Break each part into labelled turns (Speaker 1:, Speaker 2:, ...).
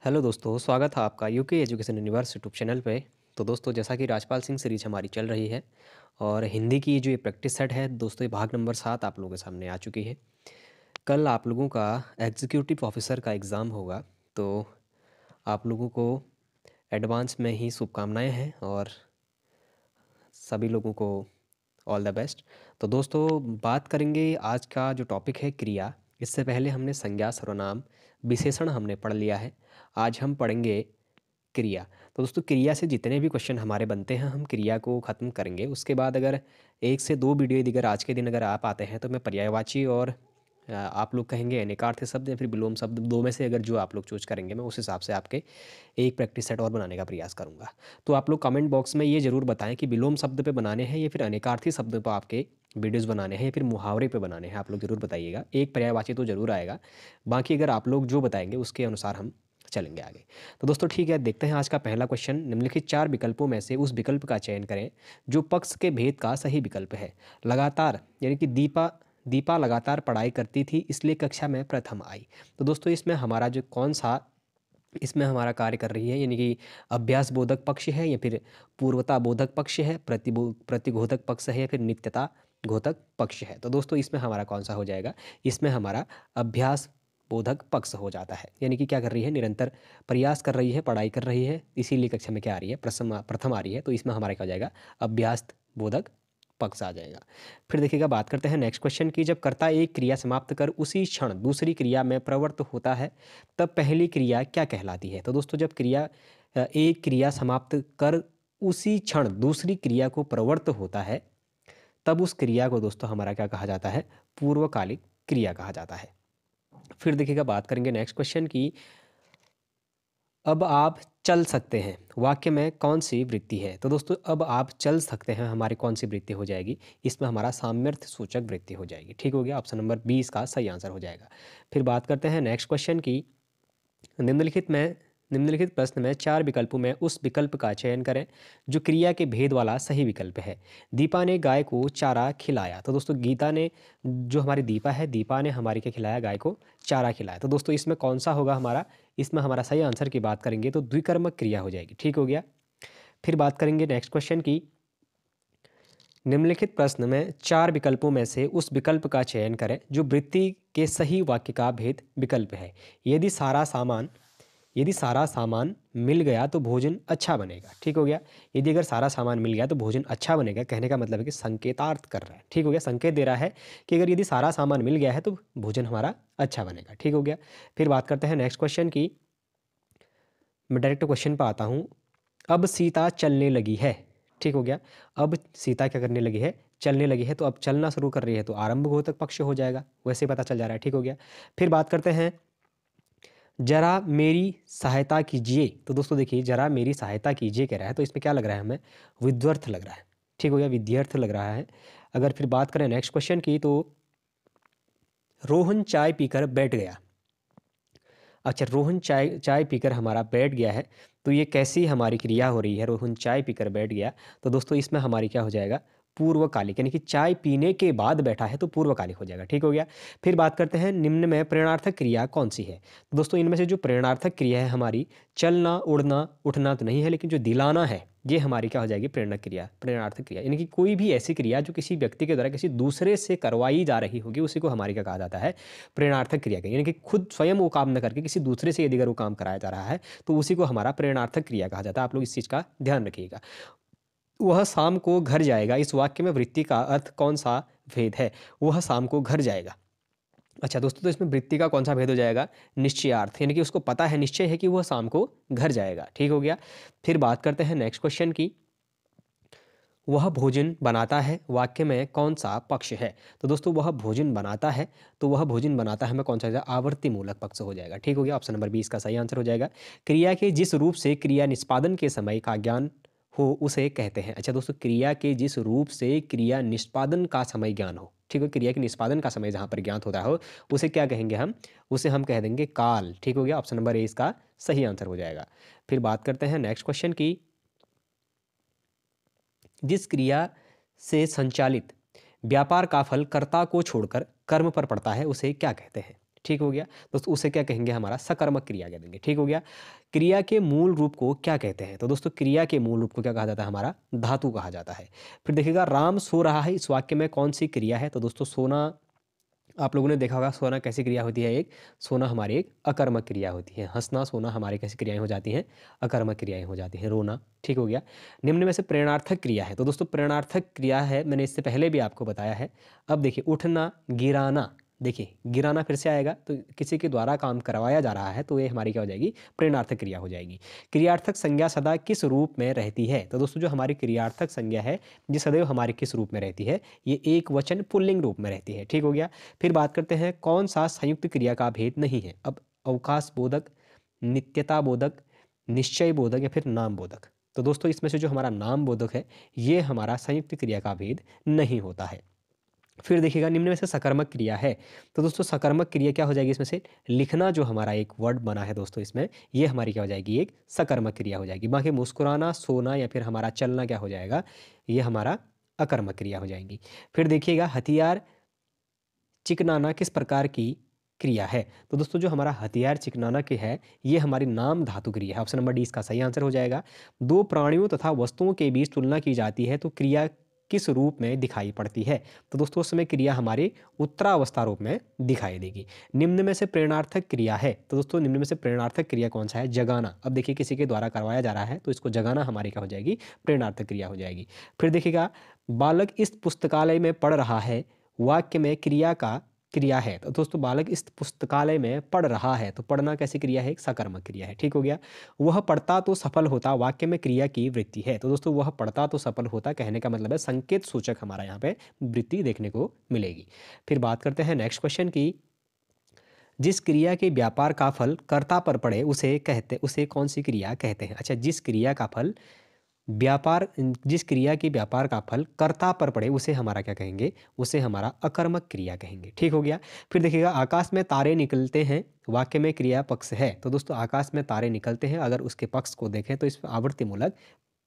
Speaker 1: Hello दोस्तों, स्वागत है आपका UK education universe YouTube channel पे। तो दोस्तों, जैसा कि राजपाल सिंह सीरीज हमारी चल रही है और हिंदी की जो ये प्रैक्टिस सेट है दोस्तों, ये भाग नंबर 7 आप लोगों के सामने आ चुकी है। कल आप लोगों का एग्जीक्यूटिव ऑफिसर का एग्ज़ाम होगा, तो आप लोगों को एडवांस में ही शुभकामनाएं हैं और सभी लोगों को ऑल द बेस्ट। तो दोस्तों, बात करेंगे आज का जो टॉपिक है क्रिया। इससे पहले हमने संज्ञा, सर्वनाम, विशेषण हमने पढ़ लिया है। आज हम पढ़ेंगे क्रिया। तो दोस्तों, क्रिया से जितने भी क्वेश्चन हमारे बनते हैं हम क्रिया को ख़त्म करेंगे। उसके बाद अगर 1 से 2 वीडियो यदि अगर आज के दिन अगर आप आते हैं तो मैं पर्यायवाची और आप लोग कहेंगे अनेकार्थी शब्द या फिर विलोम शब्द, दो में से अगर जो आप लोग चूज करेंगे मैं उस हिसाब से आपके एक प्रैक्टिस सेट और बनाने का प्रयास करूंगा। तो आप लोग कमेंट बॉक्स में ये ज़रूर बताएं कि विलोम शब्द पे बनाने हैं या फिर अनेकार्थी शब्द पर आपके वीडियोज़ बनाने हैं या फिर मुहावरे पे बनाने हैं। आप लोग ज़रूर बताइएगा, एक पर्यायवाची तो ज़रूर आएगा। बाकी अगर आप लोग जो बताएंगे उसके अनुसार हम चलेंगे आगे। तो दोस्तों ठीक है, देखते हैं आज का पहला क्वेश्चन। निम्नलिखित 4 विकल्पों में से उस विकल्प का चयन करें जो पक्ष के भेद का सही विकल्प है। लगातार, यानी कि दीपा दीपा लगातार पढ़ाई करती थी इसलिए कक्षा में प्रथम आई। तो दोस्तों, इसमें हमारा जो कौन सा इसमें हमारा कार्य कर रही है, यानी कि अभ्यास बोधक पक्ष है या फिर पूर्वता बोधक पक्ष है, प्रतिघोधक पक्ष है या फिर नित्यता घोधक पक्ष है। तो दोस्तों, इसमें हमारा कौन सा हो जाएगा? इसमें हमारा अभ्यास बोधक पक्ष हो जाता है। यानी कि क्या कर रही है? निरंतर प्रयास कर रही है, पढ़ाई कर रही है, इसीलिए कक्षा में क्या आ रही है? प्रथम आ रही है। तो इसमें हमारा क्या हो जाएगा? अभ्यास बोधक पक्ष आ जाएगा। फिर देखिएगा, बात करते हैं नेक्स्ट क्वेश्चन की। जब कर्ता एक क्रिया समाप्त कर उसी क्षण दूसरी क्रिया में प्रवृत्त होता है तब पहली क्रिया क्या कहलाती है? तो दोस्तों, जब एक क्रिया समाप्त कर उसी क्षण दूसरी क्रिया को प्रवृत्त होता है तब उस क्रिया को दोस्तों हमारा क्या कहा जाता है? पूर्वकालिक क्रिया कहा जाता है। फिर देखिएगा, बात करेंगे नेक्स्ट क्वेश्चन की। अब आप चल सकते हैं वाक्य में कौन सी वृत्ति है? तो दोस्तों, अब आप चल सकते हैं हमारी कौन सी वृत्ति हो जाएगी? इसमें हमारा सामर्थ्य सूचक वृत्ति हो जाएगी। ठीक हो गया, ऑप्शन नंबर 20 का सही आंसर हो जाएगा। फिर बात करते हैं नेक्स्ट क्वेश्चन की। निम्नलिखित में निम्नलिखित प्रश्न में 4 विकल्पों में उस विकल्प का चयन करें जो क्रिया के भेद वाला सही विकल्प है। दीपा ने गाय को चारा खिलाया। तो दोस्तों, गीता ने, जो हमारी दीपा है, दीपा ने हमारी क्या खिलाया? गाय को चारा खिलाया। तो दोस्तों, इसमें कौन सा होगा हमारा? इसमें हमारा सही आंसर की बात करेंगे तो द्विकर्मक क्रिया हो जाएगी। ठीक हो गया। फिर बात करेंगे नेक्स्ट क्वेश्चन की। निम्नलिखित प्रश्न में 4 विकल्पों में से उस विकल्प का चयन करें जो वृत्ति के सही वाक्य का भेद विकल्प है। यदि सारा सामान मिल गया तो भोजन अच्छा बनेगा। ठीक हो गया। यदि अगर सारा सामान मिल गया तो भोजन अच्छा बनेगा, कहने का मतलब है कि संकेतार्थ कर रहा है। ठीक हो गया, संकेत दे रहा है कि अगर यदि सारा सामान मिल गया है तो भोजन हमारा अच्छा बनेगा। ठीक हो गया। फिर बात करते हैं नेक्स्ट क्वेश्चन की। मैं डायरेक्ट क्वेश्चन पर आता हूँ। अब सीता चलने लगी है। ठीक हो गया। अब सीता क्या करने लगी है? चलने लगी है। तो अब चलना शुरू कर रही है तो आरंभ घोतक पक्ष हो जाएगा, वैसे पता चल जा रहा है। ठीक हो गया। फिर बात करते हैं, जरा मेरी सहायता कीजिए। तो दोस्तों देखिए, जरा मेरी सहायता कीजिए कह रहा है, तो इसमें क्या लग रहा है हमें? विद्यर्थ लग रहा है। ठीक हो गया, विद्यार्थ लग रहा है। अगर फिर बात करें नेक्स्ट क्वेश्चन की, तो रोहन चाय पीकर बैठ गया। अच्छा, रोहन चाय चाय पीकर हमारा बैठ गया है, तो ये कैसी हमारी क्रिया हो रही है? रोहन चाय पीकर बैठ गया। तो दोस्तों, इसमें हमारी क्या हो जाएगा? पूर्वकालिक, यानी कि चाय पीने के बाद बैठा है तो पूर्वकालिक हो जाएगा। ठीक हो गया। फिर बात करते हैं, निम्न में प्रेरणार्थक क्रिया कौन सी है? तो दोस्तों, इनमें से जो प्रेरणार्थक क्रिया है हमारी, चलना, उड़ना, उठना तो नहीं है, लेकिन जो दिलाना है ये हमारी क्या हो जाएगी? प्रेरणा क्रिया, प्रेरणार्थक क्रिया। यानी कि कोई भी ऐसी क्रिया जो किसी व्यक्ति के द्वारा किसी दूसरे से करवाई जा रही होगी, उसी को हमारी क्या कहा जाता है? प्रेरणार्थक क्रिया। यानी कि खुद स्वयं वो काम न करके किसी दूसरे से यदि अगर वो काम कराया जा रहा है तो उसी को हमारा प्रेरणार्थक क्रिया कहा जाता है। आप लोग इस चीज़ का ध्यान रखिएगा। वह शाम को घर जाएगा, इस वाक्य में वृत्ति का अर्थ कौन सा भेद है? वह शाम को घर जाएगा। अच्छा दोस्तों, तो इसमें वृत्ति का कौन सा भेद हो जाएगा? निश्चयार्थ, यानी कि उसको पता है, निश्चय है कि वह शाम को घर जाएगा। ठीक हो गया। फिर बात करते हैं नेक्स्ट क्वेश्चन की। वह भोजन बनाता है वाक्य में कौन सा पक्ष है? तो दोस्तों, वह भोजन बनाता है, तो वह भोजन बनाता है में कौन सा हो जाएगा? आवर्ती मूलक पक्ष हो जाएगा। ठीक हो गया, ऑप्शन नंबर 20 का सही आंसर हो जाएगा। क्रिया के जिस रूप से क्रिया निष्पादन के समय का ज्ञान हो उसे कहते हैं। अच्छा दोस्तों, क्रिया के जिस रूप से क्रिया निष्पादन का समय ज्ञान हो, ठीक है, क्रिया के निष्पादन का समय जहाँ पर ज्ञात होता हो उसे क्या कहेंगे हम? उसे हम कह देंगे काल। ठीक हो गया, ऑप्शन नंबर ए इसका सही आंसर हो जाएगा। फिर बात करते हैं नेक्स्ट क्वेश्चन की। जिस क्रिया से संचालित व्यापार का फल कर्ता को छोड़कर कर्म पर पड़ता है उसे क्या कहते हैं? ठीक हो गया दोस्तों, उसे क्या कहेंगे, हमारा सकर्मक क्रिया कह देंगे। ठीक हो गया। क्रिया के मूल रूप को क्या कहते हैं, तो दोस्तों क्रिया के मूल रूप को क्या कहा जाता है, हमारा धातु कहा जाता है। फिर देखिएगा, राम सो रहा है, इस वाक्य में कौन सी क्रिया है, तो दोस्तों सोना, आप लोगों ने देखा होगा सोना कैसी क्रिया होती है, एक सोना हमारी एक अकर्मक क्रिया होती है। हंसना, सोना हमारी कैसी क्रियाएं हो जाती हैं, अकर्मक क्रियाएं हो जाती हैं। रोना, ठीक हो गया। निम्न में से प्रेरणार्थक क्रिया है, तो दोस्तों प्रेरणार्थक क्रिया है, मैंने इससे पहले भी आपको बताया है। अब देखिए, उठना, गिराना, देखिए गिराना फिर से आएगा, तो किसी के द्वारा काम करवाया जा रहा है, तो ये हमारी क्या हो जाएगी, प्रेरणार्थक क्रिया हो जाएगी। क्रियार्थक संज्ञा सदा किस रूप में रहती है, तो दोस्तों जो हमारी क्रियार्थक संज्ञा है, ये सदैव हमारे किस रूप में रहती है, ये एक वचन पुल्लिंग रूप में रहती है। ठीक हो गया। फिर बात करते हैं कौन सा संयुक्त क्रिया का भेद नहीं है। अब अवकाश बोधक, नित्यता बोधक, निश्चय बोधक या फिर नाम बोधक, तो दोस्तों इसमें से जो हमारा नाम बोधक है, ये हमारा संयुक्त क्रिया का भेद नहीं होता है। फिर देखिएगा, निम्न में से सकर्मक क्रिया है, तो दोस्तों सकर्मक क्रिया क्या हो जाएगी, इसमें से लिखना जो हमारा एक वर्ड बना है दोस्तों, इसमें ये हमारी क्या हो जाएगी, एक सकर्मक क्रिया हो जाएगी। बाकी मुस्कुराना, सोना या फिर हमारा चलना क्या हो जाएगा, ये हमारा अकर्मक क्रिया हो जाएंगी। फिर देखिएगा, हथियार चिकनाना किस प्रकार की क्रिया है, तो दोस्तों जो हमारा हथियार चिकनाना के है, ये हमारी नाम धातु क्रिया है। ऑप्शन नंबर डी इसका सही आंसर हो जाएगा। दो प्राणियों तथा वस्तुओं के बीच तुलना की जाती है, तो क्रिया किस रूप में दिखाई पड़ती है, तो दोस्तों उस समय क्रिया हमारी उत्तरावस्था रूप में दिखाई देगी। निम्न में से प्रेरणार्थक क्रिया है, तो दोस्तों निम्न में से प्रेरणार्थक क्रिया कौन सा है, जगाना। अब देखिए किसी के द्वारा करवाया जा रहा है, तो इसको जगाना हमारी क्या हो जाएगी, प्रेरणार्थक क्रिया हो जाएगी। फिर देखिएगा, बालक इस पुस्तकालय में पढ़ रहा है, वाक्य में क्रिया का क्रिया है, तो दोस्तों बालक इस पुस्तकालय में पढ़ रहा है, तो पढ़ना कैसी क्रिया है, एक सकर्मक क्रिया है। ठीक हो गया। वह पढ़ता तो सफल होता, वाक्य में क्रिया की वृत्ति है, तो दोस्तों वह पढ़ता तो सफल होता कहने का मतलब है संकेत सूचक हमारा यहाँ पे वृत्ति देखने को मिलेगी। फिर बात करते हैं नेक्स्ट क्वेश्चन की, जिस क्रिया के व्यापार का फल कर्ता पर पड़े उसे कौन सी क्रिया कहते हैं। अच्छा, जिस क्रिया का फल व्यापार, जिस क्रिया के व्यापार का फल कर्ता पर पड़े उसे हमारा क्या कहेंगे, उसे हमारा अकर्मक क्रिया कहेंगे। ठीक हो गया। फिर देखिएगा, आकाश में तारे निकलते हैं, वाक्य में क्रिया पक्ष है, तो दोस्तों आकाश में तारे निकलते हैं, अगर उसके पक्ष को देखें तो इस आवर्ती मूलक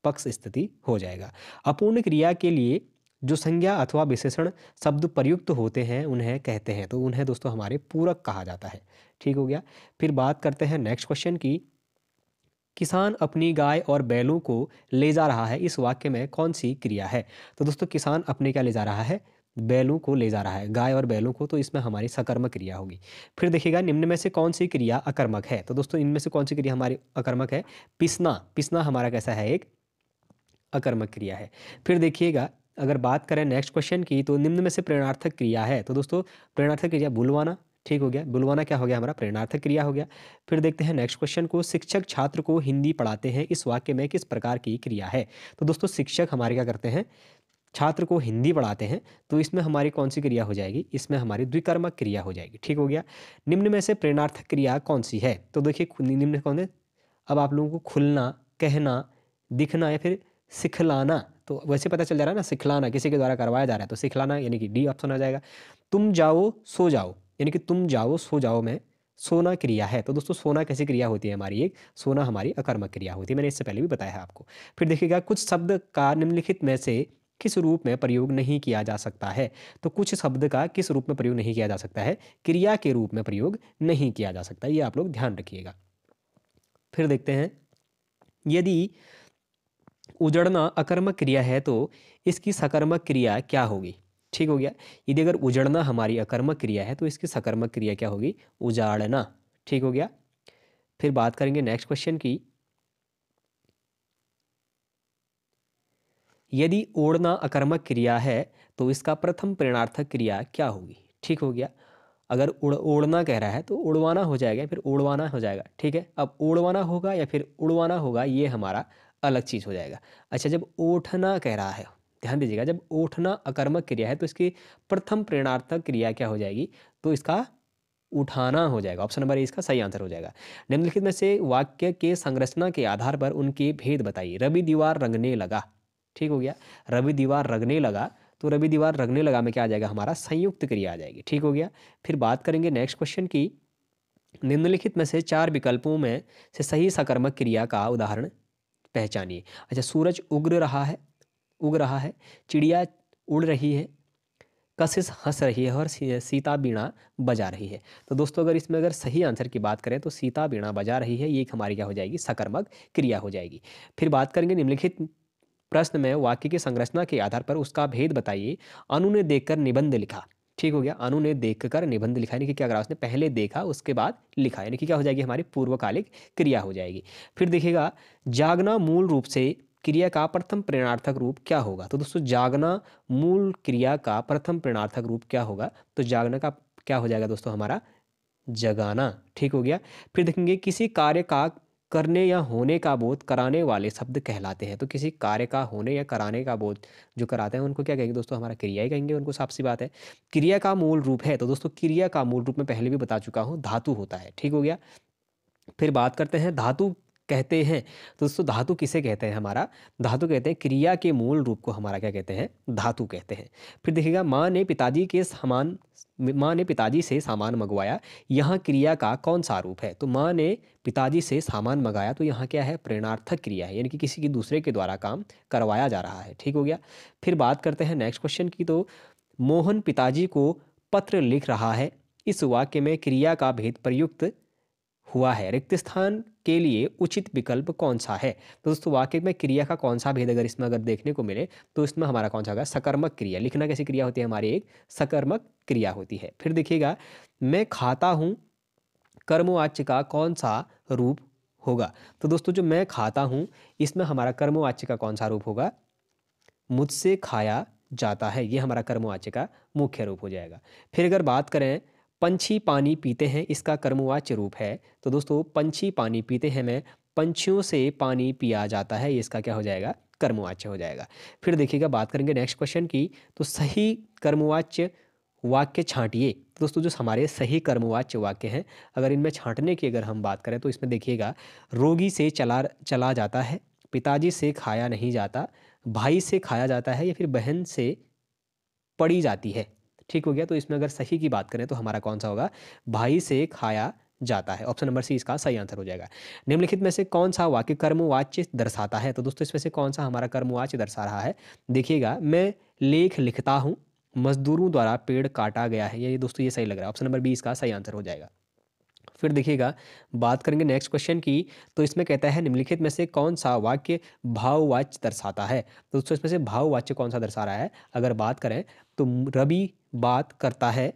Speaker 1: पक्ष स्थिति हो जाएगा। अपूर्ण क्रिया के लिए जो संज्ञा अथवा विशेषण शब्द प्रयुक्त होते हैं उन्हें कहते हैं, तो उन्हें दोस्तों हमारे पूरक कहा जाता है। ठीक हो गया। फिर बात करते हैं नेक्स्ट क्वेश्चन की, किसान अपनी गाय और बैलों को ले जा रहा है, इस वाक्य में कौन सी क्रिया है, तो दोस्तों किसान अपने क्या ले जा रहा है, बैलों को ले जा रहा है, गाय और बैलों को, तो इसमें हमारी सकर्मक क्रिया होगी। फिर देखिएगा, निम्न में से कौन सी क्रिया अकर्मक है, तो दोस्तों इनमें से कौन सी क्रिया हमारी अकर्मक है, पिसना, पिसना हमारा कैसा है, एक अकर्मक क्रिया है। फिर देखिएगा, अगर बात करें नेक्स्ट क्वेश्चन की, तो निम्न में से प्रेरणार्थक क्रिया है, तो दोस्तों प्रेरणार्थक क्रिया बुलवाना। ठीक हो गया, बुलवाना क्या हो गया, हमारा प्रेरणार्थक क्रिया हो गया। फिर देखते हैं नेक्स्ट क्वेश्चन को, शिक्षक छात्र को हिंदी पढ़ाते हैं, इस वाक्य में किस प्रकार की क्रिया है, तो दोस्तों शिक्षक हमारे क्या करते हैं, छात्र को हिंदी पढ़ाते हैं, तो इसमें हमारी कौन सी क्रिया हो जाएगी, इसमें हमारी द्विकर्मक क्रिया हो जाएगी। ठीक हो गया। निम्न में से प्रेरणार्थक क्रिया कौन सी है, तो देखिए निम्न कौन है, अब आप लोगों को खुलना, कहना, दिखना या फिर सिखलाना, तो वैसे पता चल जा रहा है ना, सिखलाना किसी के द्वारा करवाया जा रहा है, तो सिखलाना यानी कि डी ऑप्शन आ जाएगा। तुम जाओ सो जाओ, यानी कि तुम जाओ सो जाओ में सोना क्रिया है, तो दोस्तों सोना कैसी क्रिया होती है हमारी, एक सोना हमारी अकर्मक क्रिया होती है, मैंने इससे पहले भी बताया है आपको। फिर देखिएगा, कुछ शब्द का निम्नलिखित में से किस रूप में प्रयोग नहीं किया जा सकता है, तो कुछ शब्द का किस रूप में प्रयोग नहीं किया जा सकता है, क्रिया के रूप में प्रयोग नहीं किया जा सकता, ये आप लोग ध्यान रखिएगा। फिर देखते हैं, यदि उजड़ना अकर्मक क्रिया है तो इसकी सकर्मक क्रिया क्या होगी। ठीक हो गया। यदि अगर उजड़ना हमारी अकर्मक क्रिया है तो इसकी सकर्मक क्रिया क्या होगी, उजाड़ना। ठीक हो गया। फिर बात करेंगे नेक्स्ट क्वेश्चन की, यदि ओढ़ना अकर्मक क्रिया है तो इसका प्रथम प्रेरणार्थक क्रिया क्या होगी। ठीक हो गया। अगर ओढ़ना कह रहा है तो उड़वाना हो जाएगा, फिर उड़वाना हो जाएगा। ठीक है, अब उड़वाना होगा या फिर उड़वाना होगा, ये हमारा अलग चीज़ हो जाएगा। अच्छा, जब ओठना कह रहा है, ध्यान दीजिएगा, जब ओठना अकर्मक क्रिया है तो इसकी प्रथम प्रेरणार्थक क्रिया क्या हो जाएगी, तो इसका उठाना हो जाएगा। ऑप्शन नंबर ए इसका सही आंसर हो जाएगा। निम्नलिखित में से वाक्य के संरचना के आधार पर उनके भेद बताइए। रवि दीवार रंगने लगा। ठीक हो गया। रवि दीवार रंगने लगा, तो रवि दीवार रंगने लगा में क्या आ जाएगा, हमारा संयुक्त क्रिया आ जाएगी। ठीक हो गया। फिर बात करेंगे नेक्स्ट क्वेश्चन की, निम्नलिखित में से चार विकल्पों में से सही सकर्मक क्रिया का उदाहरण पहचानिए। अच्छा, सूरज उग रहा है, चिड़िया उड़ रही है, कशिश हंस रही है और सीता बीणा बजा रही है। तो दोस्तों अगर इसमें अगर सही आंसर की बात करें तो सीता बीणा बजा रही है, ये एक हमारी क्या हो जाएगी, सकर्मक क्रिया हो जाएगी। फिर बात करेंगे निम्नलिखित प्रश्न में वाक्य की संरचना के आधार पर उसका भेद बताइए। अनु ने देखकर निबंध लिखा। ठीक हो गया, अनु ने देखकर निबंध लिखा, यानी कि क्या करा उसने, पहले देखा उसके बाद लिखा, यानी कि क्या हो जाएगी, हमारी पूर्वकालिक क्रिया हो जाएगी। फिर देखिएगा, जागना मूल रूप से क्रिया का प्रथम प्रेरणार्थक रूप क्या होगा। तो दोस्तों जागना मूल क्रिया का प्रथम प्रेरणार्थक रूप क्या होगा, तो जागना का क्या हो जाएगा दोस्तों, हमारा जगाना। ठीक हो गया। फिर देखेंगे, किसी कार्य का करने या होने का बोध कराने वाले शब्द कहलाते हैं। तो किसी कार्य का होने या कराने का बोध जो कराते हैं उनको क्या कहेंगे दोस्तों, हमारा क्रिया ही कहेंगे उनको, साफ सी बात है। क्रिया का मूल रूप है, तो दोस्तों क्रिया का मूल रूप में पहले भी बता चुका हूँ, धातु होता है। ठीक हो गया। फिर बात करते हैं धातु कहते हैं। तो दोस्तों धातु किसे कहते हैं, हमारा धातु कहते हैं क्रिया के मूल रूप को, हमारा क्या कहते हैं, धातु कहते हैं। फिर देखिएगा, माँ ने पिताजी से सामान मंगवाया, यहाँ क्रिया का कौन सा रूप है। तो माँ ने पिताजी से सामान मंगाया, तो यहाँ क्या है, प्रेरणार्थक क्रिया है, यानी कि किसी की दूसरे के द्वारा काम करवाया जा रहा है। ठीक हो गया। फिर बात करते हैं नेक्स्ट क्वेश्चन की। तो मोहन पिताजी को पत्र लिख रहा है, इस वाक्य में क्रिया का भेद प्रयुक्त हुआ है, रिक्त स्थान के लिए उचित विकल्प कौन सा है। तो दोस्तों वाक्य में क्रिया का कौन सा भेद अगर इसमें अगर देखने को मिले तो इसमें हमारा कौन सा होगा, सकर्मक क्रिया। लिखना कैसी क्रिया होती है, हमारी एक सकर्मक क्रिया होती है। फिर देखिएगा, मैं खाता हूँ कर्मवाच्य का कौन सा रूप होगा। तो दोस्तों जो मैं खाता हूँ, इसमें हमारा कर्मवाच्य का कौन सा रूप होगा, मुझसे खाया जाता है, ये हमारा कर्मवाच्य का मुख्य रूप हो जाएगा। फिर अगर बात करें, पंछी पानी पीते हैं, इसका कर्मवाच्य रूप है। तो दोस्तों पंछी पानी पीते हैं में पंछियों से पानी पिया जाता है, ये इसका क्या हो जाएगा, कर्मवाच्य हो जाएगा। फिर देखिएगा, बात करेंगे नेक्स्ट क्वेश्चन की। तो सही कर्मवाच्य वाक्य छांटिए। तो दोस्तों जो हमारे सही कर्मवाच्य वाक्य हैं, अगर इनमें छांटने की अगर हम बात करें तो इसमें देखिएगा, रोगी से चला चला जाता है, पिताजी से खाया नहीं जाता, भाई से खाया जाता है, या फिर बहन से पड़ी जाती है। ठीक हो गया। तो इसमें अगर सही की बात करें तो हमारा कौन सा होगा, भाई से खाया जाता है। ऑप्शन नंबर सी इसका सही आंसर हो जाएगा। निम्नलिखित में से कौन सा वाक्य कर्मवाच्य दर्शाता है। तो दोस्तों इसमें से कौन सा हमारा कर्मवाच्य दर्शा रहा है। देखिएगा, मैं लेख लिखता हूँ, मजदूरों द्वारा पेड़ काटा गया है, ये दोस्तों ये सही लग रहा है, ऑप्शन नंबर बी इसका सही आंसर हो जाएगा। फिर देखिएगा, बात करेंगे नेक्स्ट क्वेश्चन की। तो इसमें कहता है, निम्नलिखित में से कौन सा वाक्य भाववाच्य दर्शाता है। तो दोस्तों इसमें से भाववाच्य कौन सा दर्शा रहा है, अगर बात करें तो रवि बात करता है,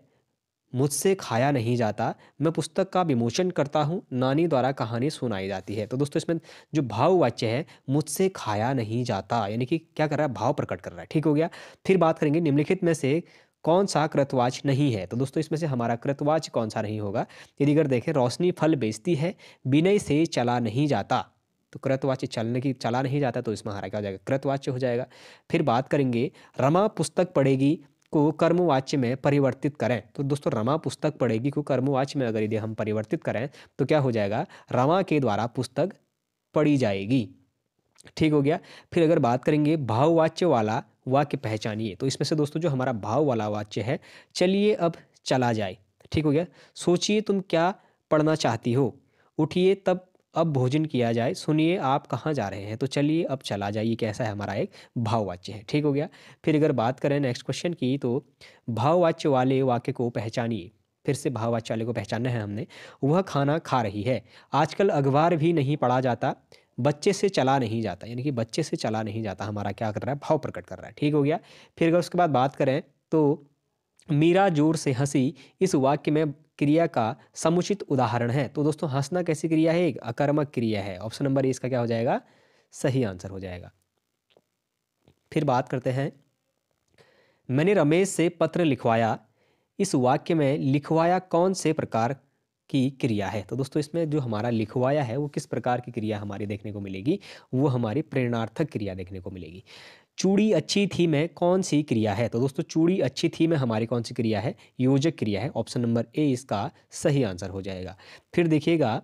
Speaker 1: मुझसे खाया नहीं जाता, मैं पुस्तक का विमोचन करता हूँ, नानी द्वारा कहानी सुनाई जाती है। तो दोस्तों इसमें जो भाववाच्य है, मुझसे खाया नहीं जाता, यानी कि क्या कर रहा है, भाव प्रकट कर रहा है। ठीक हो गया। फिर बात करेंगे, निम्नलिखित में से कौन सा कृतवाच्य नहीं है। तो दोस्तों इसमें से हमारा कृतवाच्य कौन सा नहीं होगा। यदि अगर देखें, रोशनी फल बेचती है, विनय से चला नहीं जाता, तो कृतवाच्य चला नहीं जाता, तो इसमें हमारा क्या हो जाएगा, कृतवाच्य हो जाएगा। फिर बात करेंगे, रमा पुस्तक पढ़ेगी को कर्मवाच्य में परिवर्तित करें। तो दोस्तों रमा पुस्तक पढ़ेगी को कर्मवाच्य में अगर यदि हम परिवर्तित करें तो क्या हो जाएगा, रमा के द्वारा पुस्तक पढ़ी जाएगी। ठीक हो गया। फिर अगर बात करेंगे भाववाच्य वाला वाक्य पहचानिए, तो इसमें से दोस्तों जो हमारा भाव वाला वाक्य है, चलिए अब चला जाए। ठीक हो गया। सोचिए तुम क्या पढ़ना चाहती हो, उठिए तब अब भोजन किया जाए, सुनिए आप कहाँ जा रहे हैं, तो चलिए अब चला जाइए, कैसा है, हमारा एक भाववाच्य है। ठीक हो गया। फिर अगर बात करें नेक्स्ट क्वेश्चन की, तो भाववाच्य वाले वाक्य को पहचानिए। फिर से भाववाच्य वाले को पहचानना है हमने। वह खाना खा रही है, आजकल अखबार भी नहीं पढ़ा जाता, बच्चे से चला नहीं जाता, यानी कि बच्चे से चला नहीं जाता हमारा क्या कर रहा है, भाव प्रकट कर रहा है। ठीक हो गया। फिर अगर उसके बाद बात करें तो मीरा जोर से हंसी, इस वाक्य में क्रिया का समुचित उदाहरण है। तो दोस्तों हंसना कैसी क्रिया है, एक अकर्मक क्रिया है, ऑप्शन नंबर ए इसका क्या हो जाएगा, सही आंसर हो जाएगा। फिर बात करते हैं, मैंने रमेश से पत्र लिखवाया, इस वाक्य में लिखवाया कौन से प्रकार की क्रिया है। तो दोस्तों इसमें जो हमारा लिखवाया है वो किस प्रकार की क्रिया हमारी देखने को मिलेगी, वो हमारी प्रेरणार्थक क्रिया देखने को मिलेगी। चूड़ी अच्छी थी में कौन सी क्रिया है। तो दोस्तों चूड़ी अच्छी थी में हमारी कौन सी क्रिया है, योजक क्रिया है, ऑप्शन नंबर ए इसका सही आंसर हो जाएगा। फिर देखिएगा,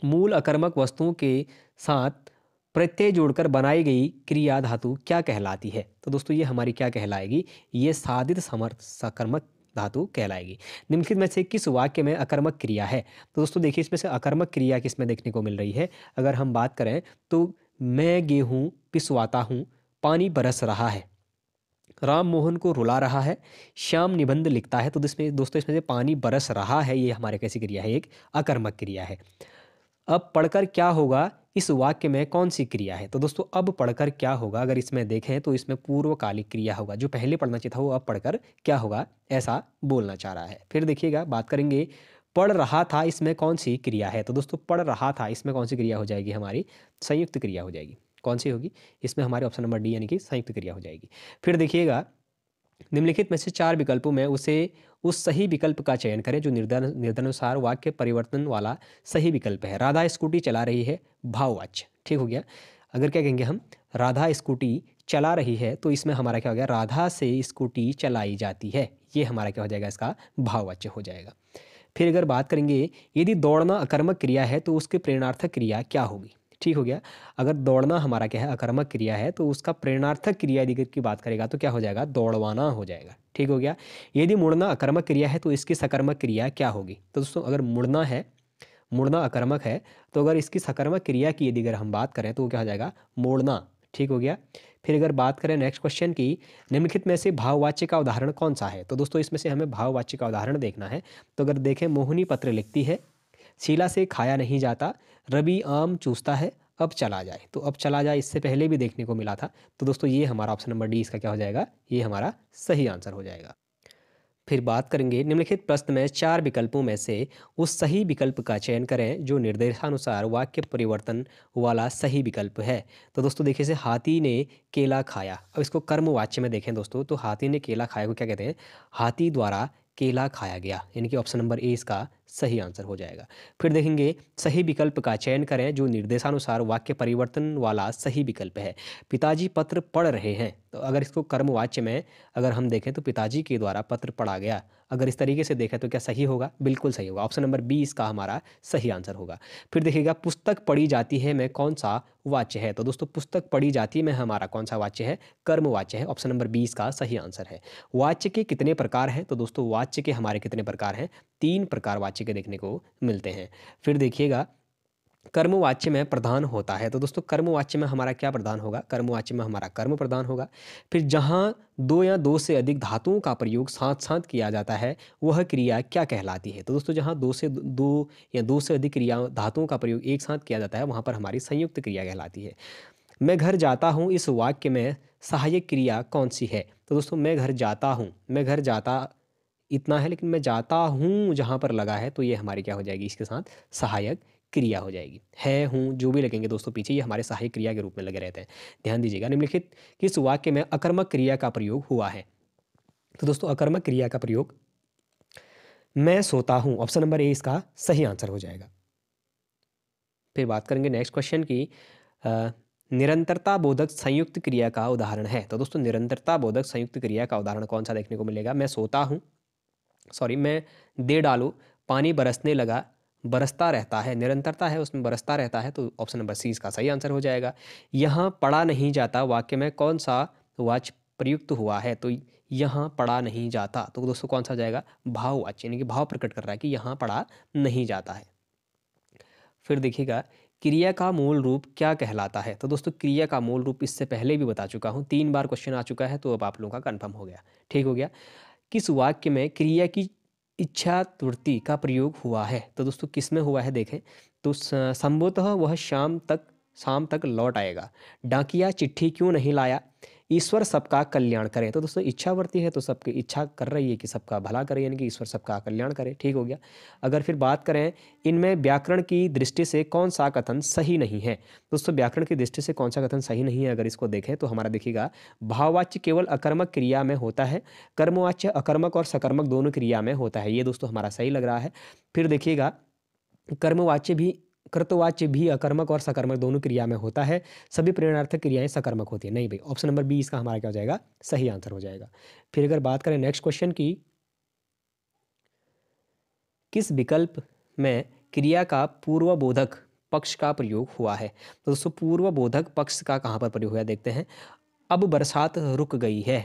Speaker 1: मूल अकर्मक वस्तुओं के साथ प्रत्यय जोड़कर बनाई गई क्रिया धातु क्या कहलाती है। तो दोस्तों ये हमारी क्या कहलाएगी, ये साधित समर्थ सकर्मक धातु कहलाएगी। निम्नलिखित में से किस वाक्य में अकर्मक क्रिया है। तो दोस्तों देखिए, इसमें से अकर्मक क्रिया किस में देखने को मिल रही है, अगर हम बात करें तो मैं गेहूँ पिसवाता हूँ, पानी बरस रहा है, राम मोहन को रुला रहा है, श्याम निबंध लिखता है। तो इसमें दोस्तों इसमें से पानी बरस रहा है, ये हमारे कैसी क्रिया है, एक अकर्मक क्रिया है। अब पढ़कर क्या होगा, इस वाक्य में कौन सी क्रिया है? तो दोस्तों अब पढ़कर क्या होगा, अगर इसमें देखें तो इसमें पूर्वकालिक क्रिया होगा, जो पहले पढ़ना चाहिए था वो अब पढ़कर क्या होगा ऐसा बोलना चाह रहा है। फिर देखिएगा बात करेंगे पढ़ रहा था, इसमें कौन सी क्रिया है? तो दोस्तों पढ़ रहा था इसमें कौन सी क्रिया हो जाएगी, हमारी संयुक्त क्रिया हो जाएगी। कौन सी होगी? इसमें हमारे ऑप्शन नंबर डी यानी कि संयुक्त क्रिया हो जाएगी। फिर देखिएगा निम्नलिखित में से 4 विकल्पों में उस सही विकल्प का चयन करें जो निर्देशानुसार वाक्य परिवर्तन वाला सही विकल्प है। राधा स्कूटी चला रही है, भाववाच्य। ठीक हो गया। अगर क्या कहेंगे हम, राधा स्कूटी चला रही है, तो इसमें हमारा क्या हो गया, राधा से स्कूटी चलाई जाती है, ये हमारा क्या हो जाएगा, इसका भाववाच्य हो जाएगा। फिर अगर बात करेंगे यदि दौड़ना अकर्मक क्रिया है तो उसकी प्रेरणार्थक क्रिया क्या होगी? ठीक हो गया। अगर दौड़ना हमारा क्या है, अकर्मक क्रिया है, तो उसका प्रेरणार्थक क्रिया यदि की बात करेगा तो क्या हो जाएगा, दौड़वाना हो जाएगा। ठीक हो गया। यदि मुड़ना अकर्मक क्रिया है तो इसकी सकर्मक क्रिया क्या होगी? तो दोस्तों अगर मुड़ना है, मुड़ना अकर्मक है, तो अगर इसकी सकर्मक क्रिया की यदि अगर हम बात करें तो वो क्या हो जाएगा, मोड़ना। ठीक हो गया। फिर अगर बात करें नेक्स्ट क्वेश्चन की, निम्नलिखित में से भाववाच्य का उदाहरण कौन सा है? तो दोस्तों इसमें से हमें भाववाच्य का उदाहरण देखना है। तो अगर देखें, मोहिनी पत्र लिखती है, शीला से खाया नहीं जाता, रवि आम चूसता है, अब चला जाए। तो अब चला जाए इससे पहले भी देखने को मिला था। तो दोस्तों ये हमारा ऑप्शन नंबर डी इसका क्या हो जाएगा, ये हमारा सही आंसर हो जाएगा। फिर बात करेंगे निम्नलिखित प्रश्न में 4 विकल्पों में से उस सही विकल्प का चयन करें जो निर्देशानुसार वाक्य परिवर्तन वाला सही विकल्प है। तो दोस्तों देखिए से हाथी ने केला खाया। अब इसको कर्मवाच्य में देखें दोस्तों, तो हाथी ने केला खाया को क्या कहते हैं, हाथी द्वारा केला खाया गया, यानी कि ऑप्शन नंबर ए इसका सही आंसर हो जाएगा। फिर देखेंगे सही विकल्प का चयन करें जो निर्देशानुसार वाक्य परिवर्तन वाला सही विकल्प है। पिताजी पत्र पढ़ रहे हैं। तो अगर इसको कर्मवाच्य में अगर हम देखें तो पिताजी के द्वारा पत्र पढ़ा गया, अगर इस तरीके से देखें तो क्या सही होगा? बिल्कुल सही होगा। ऑप्शन नंबर बी इसका हमारा सही आंसर होगा। फिर देखिएगा पुस्तक पढ़ी जाती है में कौन सा वाच्य है? तो दोस्तों पुस्तक पढ़ी जाती है में हमारा कौन सा वाच्य है? कर्मवाच्य है। ऑप्शन नंबर बी इसका सही आंसर है। वाच्य के कितने प्रकार हैं? तो दोस्तों वाच्य के हमारे कितने प्रकार हैं? 3 प्रकार वाच्य के देखने को मिलते हैं। फिर देखिएगा कर्मवाच्य में प्रधान होता है। तो दोस्तों कर्मवाच्य में हमारा क्या प्रधान होगा? कर्मवाच्य में हमारा कर्म प्रधान होगा। फिर जहाँ 2 या 2 से अधिक धातुओं का प्रयोग साथ-साथ किया जाता है, वह क्रिया क्या कहलाती है? तो दोस्तों जहाँ 2 या 2 से अधिक क्रिया धातुओं का प्रयोग एक साथ किया जाता है, वहाँ पर हमारी संयुक्त क्रिया कहलाती है। मैं घर जाता हूँ, इस वाक्य में सहायक क्रिया कौन-सी है? तो दोस्तों मैं घर जाता हूँ, मैं घर जाता इतना है, लेकिन मैं जाता हूँ जहाँ पर लगा है तो ये हमारी क्या हो जाएगी, इसके साथ सहायक क्रिया हो जाएगी। है, हूँ जो भी लगेंगे दोस्तों पीछे, ये हमारे सहायक क्रिया के रूप में लगे रहते हैं। ध्यान दीजिएगा निम्नलिखित किस वाक्य में अकर्मक क्रिया का प्रयोग हुआ है? तो दोस्तों अकर्मक क्रिया का प्रयोग मैं सोता हूँ, ऑप्शन नंबर ए इसका सही आंसर हो जाएगा। फिर बात करेंगे नेक्स्ट क्वेश्चन की, अ, निरंतरता बोधक संयुक्त क्रिया का उदाहरण है। तो दोस्तों निरंतरता बोधक संयुक्त क्रिया का उदाहरण कौन सा देखने को मिलेगा? मैं सोता हूँ, सॉरी मैं दे डालूँ, पानी बरसने लगा, बरसता रहता है, निरंतरता है उसमें बरसता रहता है, तो ऑप्शन नंबर सी इसका सही आंसर हो जाएगा। यहाँ पढ़ा नहीं जाता वाक्य में कौन सा वाच्य प्रयुक्त हुआ है? तो यहाँ पढ़ा नहीं जाता, तो दोस्तों कौन सा हो जाएगा? भाववाच्य, यानी कि भाव प्रकट कर रहा है कि यहाँ पढ़ा नहीं जाता है। फिर देखिएगा क्रिया का मूल रूप क्या कहलाता है? तो दोस्तों क्रिया का मूल रूप इससे पहले भी बता चुका हूँ, 3 बार क्वेश्चन आ चुका है, तो अब आप लोगों का कंफर्म हो गया। ठीक हो गया। किस वाक्य में क्रिया की इच्छापूर्ति का प्रयोग हुआ है? तो दोस्तों किस में हुआ है देखें, तो संभवतः वह शाम तक लौट आएगा। डाकिया चिट्ठी क्यों नहीं लाया? ईश्वर सबका कल्याण करे। तो दोस्तों इच्छावर्ती है तो सबकी इच्छा कर रही है कि सबका भला करे, यानी कि ईश्वर सबका कल्याण करे। ठीक हो गया। अगर फिर बात करें इनमें व्याकरण की दृष्टि से कौन सा कथन सही नहीं है? दोस्तों व्याकरण की दृष्टि से कौन सा कथन सही नहीं है, अगर इसको देखें तो हमारा देखिएगा भाववाच्य केवल अकर्मक क्रिया में होता है, कर्मवाच्य अकर्मक और सकर्मक दोनों क्रिया में होता है। ये दोस्तों हमारा सही लग रहा है। फिर देखिएगा कर्मवाच्य भी कर्तवाच्य भी अकर्मक और सकर्मक दोनों क्रिया में होता है, सभी प्रेरणार्थक क्रियाएं सकर्मक होती है। नहीं भाई, ऑप्शन नंबर बी इसका हमारा क्या हो जाएगा? सही आंसर हो जाएगा। फिर अगर बात करें नेक्स्ट क्वेश्चन की, किस विकल्प में क्रिया का पूर्वबोधक पक्ष का प्रयोग हुआ है? तो दोस्तों पूर्वबोधक पक्ष का कहाँ पर प्रयोग हुआ है देखते हैं। अब बरसात रुक गई है,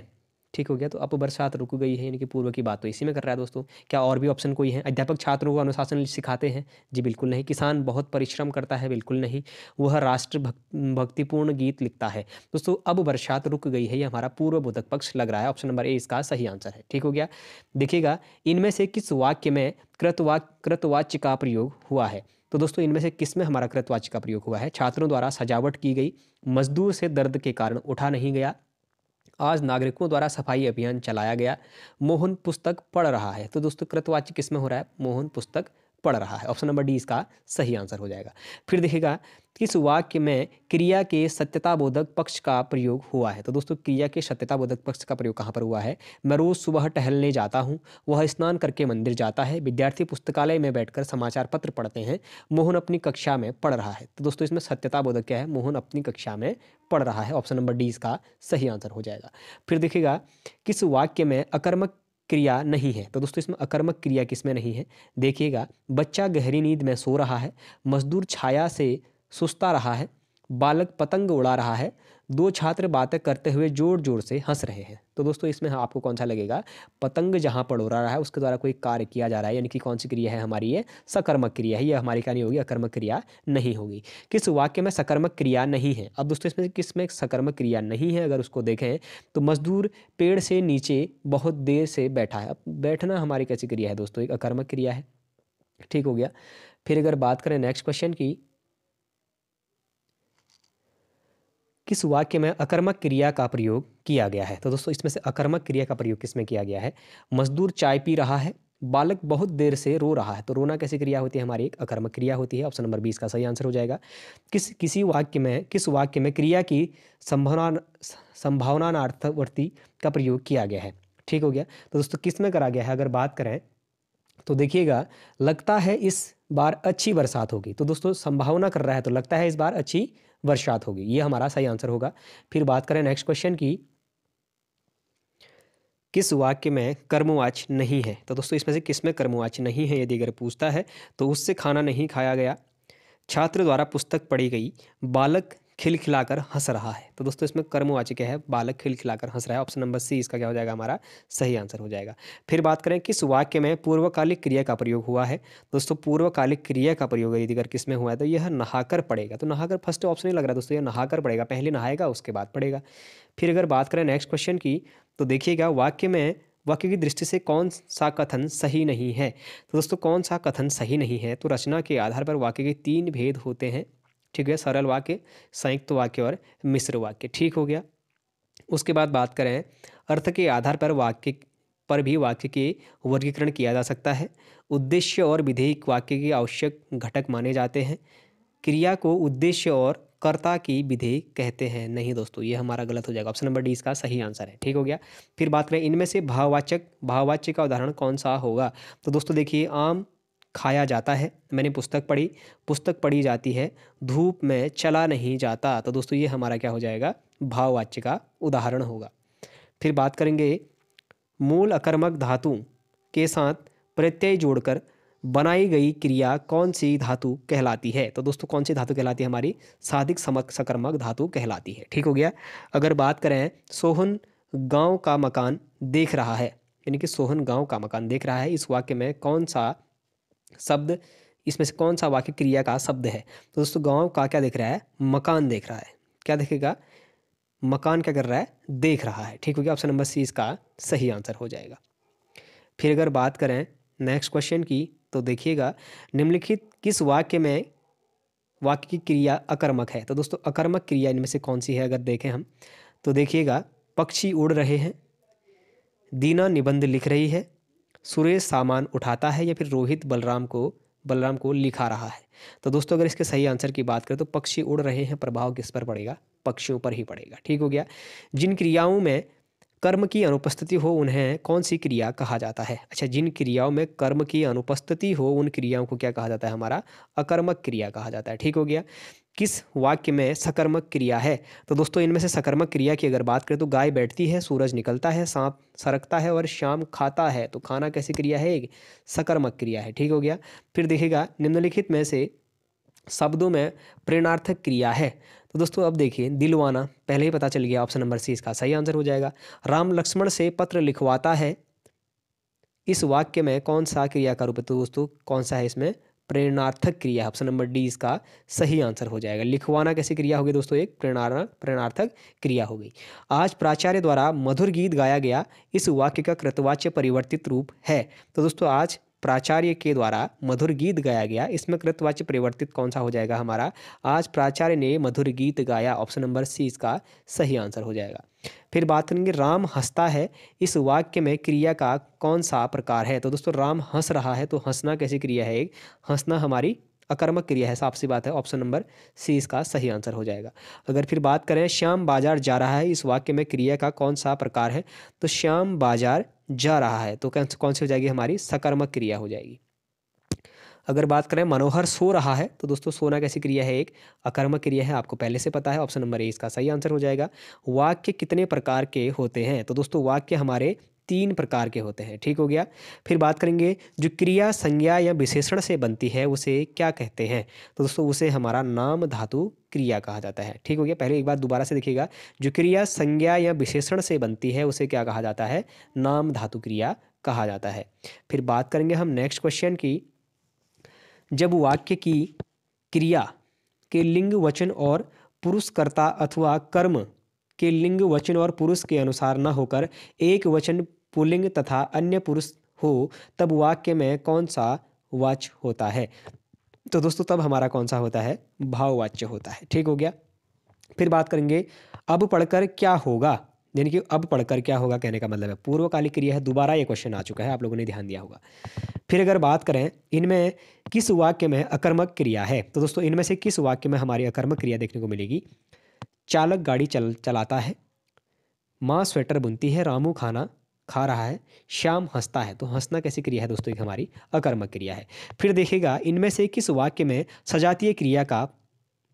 Speaker 1: ठीक हो गया। तो अब बरसात रुक गई है, यानी कि पूर्व की बात तो इसी में कर रहा है दोस्तों। क्या और भी ऑप्शन कोई है? अध्यापक छात्रों को अनुशासन सिखाते हैं? जी बिल्कुल नहीं। किसान बहुत परिश्रम करता है? बिल्कुल नहीं। वह राष्ट्र भक्तिपूर्ण गीत लिखता है? दोस्तों अब बरसात रुक गई है, ये हमारा पूर्व बोधक पक्ष लग रहा है। ऑप्शन नंबर ए इसका सही आंसर है। ठीक हो गया। देखिएगा, इनमें से किस वाक्य में कृतवाच्य का प्रयोग हुआ है? तो दोस्तों इनमें से किस में हमारा कृतवाच्य का प्रयोग हुआ है? छात्रों द्वारा सजावट की गई, मजदूर से दर्द के कारण उठा नहीं गया, आज नागरिकों द्वारा सफाई अभियान चलाया गया, मोहन पुस्तक पढ़ रहा है। तो दोस्तों कृतवाच्य किस में हो रहा है? मोहन पुस्तक पढ़ रहा है। ऑप्शन नंबर डी इसका सही आंसर हो जाएगा। फिर देखिएगा, किस वाक्य में क्रिया के सत्यताबोधक पक्ष का प्रयोग हुआ है? तो दोस्तों क्रिया के सत्यताबोधक पक्ष का प्रयोग कहाँ पर हुआ है? मैं रोज सुबह टहलने जाता हूँ, वह स्नान करके मंदिर जाता है, विद्यार्थी पुस्तकालय में बैठकर समाचार पत्र पढ़ते हैं, मोहन अपनी कक्षा में पढ़ रहा है। तो दोस्तों इसमें सत्यताबोधक क्या है? मोहन अपनी कक्षा में पढ़ रहा है। ऑप्शन नंबर डी इसका सही आंसर हो जाएगा। फिर देखिएगा, किस वाक्य में अकर्मक क्रिया नहीं है? तो दोस्तों इसमें अकर्मक क्रिया किस में नहीं है? देखिएगा, बच्चा गहरी नींद में सो रहा है, मजदूर छाया से सुस्ता रहा है, बालक पतंग उड़ा रहा है, दो छात्र बातें करते हुए जोर जोर से हंस रहे हैं। तो दोस्तों इसमें आपको कौन सा लगेगा? पतंग जहां पर उड़ा रहा है उसके द्वारा कोई कार्य किया जा रहा है, यानी कि कौन सी क्रिया है हमारी? ये सकर्मक क्रिया है। ये हमारी क्या नहीं होगी? अकर्मक क्रिया नहीं होगी। किस वाक्य में सकर्मक क्रिया नहीं है? अब दोस्तों इसमें किस में सकर्मक क्रिया नहीं है अगर उसको देखें तो मजदूर पेड़ से नीचे बहुत देर से बैठा है। अब बैठना हमारी कैसी क्रिया है दोस्तों? एक अकर्मक क्रिया है। ठीक हो गया। फिर अगर बात करें नेक्स्ट क्वेश्चन की, किस वाक्य में अकर्मक क्रिया का प्रयोग किया गया है? तो दोस्तों इसमें से अकर्मक क्रिया का प्रयोग किस में किया गया है? मजदूर चाय पी रहा है, बालक बहुत देर से रो रहा है। तो रोना कैसी क्रिया होती है हमारी? एक अकर्मक क्रिया होती है। ऑप्शन नंबर 20 का सही आंसर हो जाएगा। किस वाक्य में क्रिया की संभावना संभावनार्थवर्ती का प्रयोग किया गया है? ठीक हो गया। तो दोस्तों किस में करा गया है अगर बात करें तो देखिएगा, लगता है इस बार अच्छी बरसात होगी। तो दोस्तों संभावना कर रहा है तो लगता है इस बार अच्छी बरसात होगी, ये हमारा सही आंसर होगा। फिर बात करें नेक्स्ट क्वेश्चन की, किस वाक्य में कर्मवाच्य नहीं है? तो दोस्तों इसमें से किस में कर्मवाच्य नहीं है यदि अगर पूछता है तो उससे खाना नहीं खाया गया, छात्र द्वारा पुस्तक पढ़ी गई, बालक खिलखिलाकर हंस रहा है। तो दोस्तों इसमें कर्मवाची क्या है? बालक खिलखिलाकर हंस रहा है। ऑप्शन नंबर सी इसका क्या हो जाएगा? हमारा सही आंसर हो जाएगा। फिर बात करें किस वाक्य में पूर्वकालिक क्रिया का प्रयोग हुआ है? दोस्तों पूर्वकालिक क्रिया का प्रयोग यदि अगर किस में हुआ है तो यह नहाकर पड़ेगा। तो नहाकर फर्स्ट ऑप्शन ही लग रहा है दोस्तों, यह नहाकर पड़ेगा, पहले नहाएगा उसके बाद पड़ेगा। फिर अगर बात करें नेक्स्ट क्वेश्चन की तो देखिएगा, वाक्य की दृष्टि से कौन सा कथन सही नहीं है? तो दोस्तों कौन सा कथन सही नहीं है? तो रचना के आधार पर वाक्य के 3 भेद होते हैं। ठीक है, सरल वाक्य, संयुक्त वाक्य और मिश्र वाक्य। ठीक हो गया। उसके बाद बात करें, अर्थ के आधार पर भी वाक्य के वर्गीकरण किया जा सकता है। उद्देश्य और विधेय वाक्य के आवश्यक घटक माने जाते हैं। क्रिया को उद्देश्य और कर्ता की विधेय कहते हैं। नहीं दोस्तों, ये हमारा गलत हो जाएगा। ऑप्शन नंबर डी इसका सही आंसर है। ठीक हो गया। फिर बात करें इनमें से भाववाच्य का उदाहरण कौन सा होगा? तो दोस्तों देखिए, आम खाया जाता है, मैंने पुस्तक पढ़ी जाती है, धूप में चला नहीं जाता। तो दोस्तों ये हमारा क्या हो जाएगा? भाववाच्य का उदाहरण होगा। फिर बात करेंगे, मूल अकर्मक धातु के साथ प्रत्यय जोड़कर बनाई गई क्रिया कौन सी धातु कहलाती है? तो दोस्तों कौन सी धातु कहलाती है? हमारी साधिक सकर्मक धातु कहलाती है। ठीक हो गया। अगर बात करें, सोहन गांव का मकान देख रहा है, यानी कि सोहन गांव का मकान देख रहा है, इस वाक्य में कौन सा शब्द, इसमें से कौन सा वाक्य क्रिया का शब्द है? तो दोस्तों गांव का क्या देख रहा है? मकान देख रहा है। क्या देखेगा? मकान क्या कर रहा है? देख रहा है। ठीक हो गया। ऑप्शन नंबर सी इसका सही आंसर हो जाएगा। फिर अगर बात करें नेक्स्ट क्वेश्चन की तो देखिएगा, निम्नलिखित किस वाक्य में वाक्य की क्रिया अकर्मक है? तो दोस्तों अकर्मक क्रिया इनमें से कौन सी है अगर देखें हम तो देखिएगा, पक्षी उड़ रहे हैं, दीना निबंध लिख रही है, सुरेश सामान उठाता है, या फिर रोहित बलराम को लिखा रहा है। तो दोस्तों अगर इसके सही आंसर की बात करें तो पक्षी उड़ रहे हैं, प्रभाव किस पर पड़ेगा? पक्षियों पर ही पड़ेगा। ठीक हो गया। जिन क्रियाओं में कर्म की अनुपस्थिति हो उन्हें कौन सी क्रिया कहा जाता है? अच्छा, जिन क्रियाओं में कर्म की अनुपस्थिति हो उन क्रियाओं को क्या कहा जाता है? हमारा अकर्मक क्रिया कहा जाता है। ठीक हो गया। किस वाक्य में सकर्मक क्रिया है? तो दोस्तों इनमें से सकर्मक क्रिया की अगर बात करें तो गाय बैठती है, सूरज निकलता है, सांप सरकता है और शाम खाता है। तो खाना कैसी क्रिया है? एक सकर्मक क्रिया है। ठीक हो गया। फिर देखिएगा, निम्नलिखित में से शब्दों में प्रेरणार्थक क्रिया है। तो दोस्तों अब देखिए, दिलवाना पहले ही पता चल गया, ऑप्शन नंबर सी इसका सही आंसर हो जाएगा। राम लक्ष्मण से पत्र लिखवाता है, इस वाक्य में कौन सा क्रिया का रूप है? तो दोस्तों कौन सा है इसमें? प्रेरणार्थक क्रिया। ऑप्शन नंबर डी इसका सही आंसर हो जाएगा। लिखवाना कैसी क्रिया होगी दोस्तों? एक प्रेरणार्थक क्रिया हो गई। आज प्राचार्य द्वारा मधुर गीत गाया गया, इस वाक्य का कृतवाच्य परिवर्तित रूप है। तो दोस्तों आज प्राचार्य के द्वारा मधुर गीत गाया गया, इसमें कृतवाच्य परिवर्तित कौन सा हो जाएगा हमारा? आज प्राचार्य ने मधुर गीत गाया। ऑप्शन नंबर सी इसका सही आंसर हो जाएगा। फिर बात करेंगे, राम हंसता है, इस वाक्य में क्रिया का कौन सा प्रकार है? तो दोस्तों राम हंस रहा है, तो हंसना कैसी क्रिया है? एक हंसना हमारी अकर्मक क्रिया है, साफ सी बात है। ऑप्शन नंबर सी इसका सही आंसर हो जाएगा। अगर फिर बात करें, श्याम बाजार जा रहा है, इस वाक्य में क्रिया का कौन सा प्रकार है? तो श्याम बाजार जा रहा है, तो कौन सी हो जाएगी हमारी? सकर्मक क्रिया हो जाएगी। अगर बात करें, मनोहर सो रहा है, तो दोस्तों सोना कैसी क्रिया है? एक अकर्मक क्रिया है, आपको पहले से पता है। ऑप्शन नंबर ए इसका सही आंसर हो जाएगा। वाक्य कितने प्रकार के होते हैं? तो दोस्तों वाक्य हमारे 3 प्रकार के होते हैं। ठीक हो गया। फिर बात करेंगे, जो क्रिया संज्ञा या विशेषण से बनती है उसे क्या कहते हैं? तो दोस्तों उसे हमारा नाम धातु क्रिया कहा जाता है। ठीक हो गया। पहले एक बार दोबारा से देखिएगा, जो क्रिया संज्ञा या विशेषण से बनती है उसे क्या कहा जाता है? नाम धातु क्रिया कहा जाता है। फिर बात करेंगे हम नेक्स्ट क्वेश्चन की, जब वाक्य की क्रिया के लिंग वचन और पुरुषकर्ता अथवा कर्म के लिंग वचन और पुरुष के अनुसार न होकर एक वचन पुल्लिंग तथा अन्य पुरुष हो, तब वाक्य में कौन सा वाच्य होता है? तो दोस्तों तब हमारा कौन सा होता है? भाववाच्य होता है। ठीक हो गया। फिर बात करेंगे, अब पढ़कर क्या होगा, यानी कि अब पढ़कर क्या होगा कहने का मतलब है पूर्वकालिक क्रिया है। दोबारा ये क्वेश्चन आ चुका है, आप लोगों ने ध्यान दिया होगा। फिर अगर बात करें, इनमें किस वाक्य में अकर्मक क्रिया है? तो दोस्तों इनमें से किस वाक्य में हमारी अकर्मक क्रिया देखने को मिलेगी? चालक गाड़ी चलाता है, माँ स्वेटर बुनती है, रामू खाना खा रहा है, श्याम हंसता है। तो हंसना कैसी क्रिया है दोस्तों? एक हमारी अकर्मक क्रिया है। फिर देखिएगा, इनमें से किस वाक्य में सजातीय क्रिया का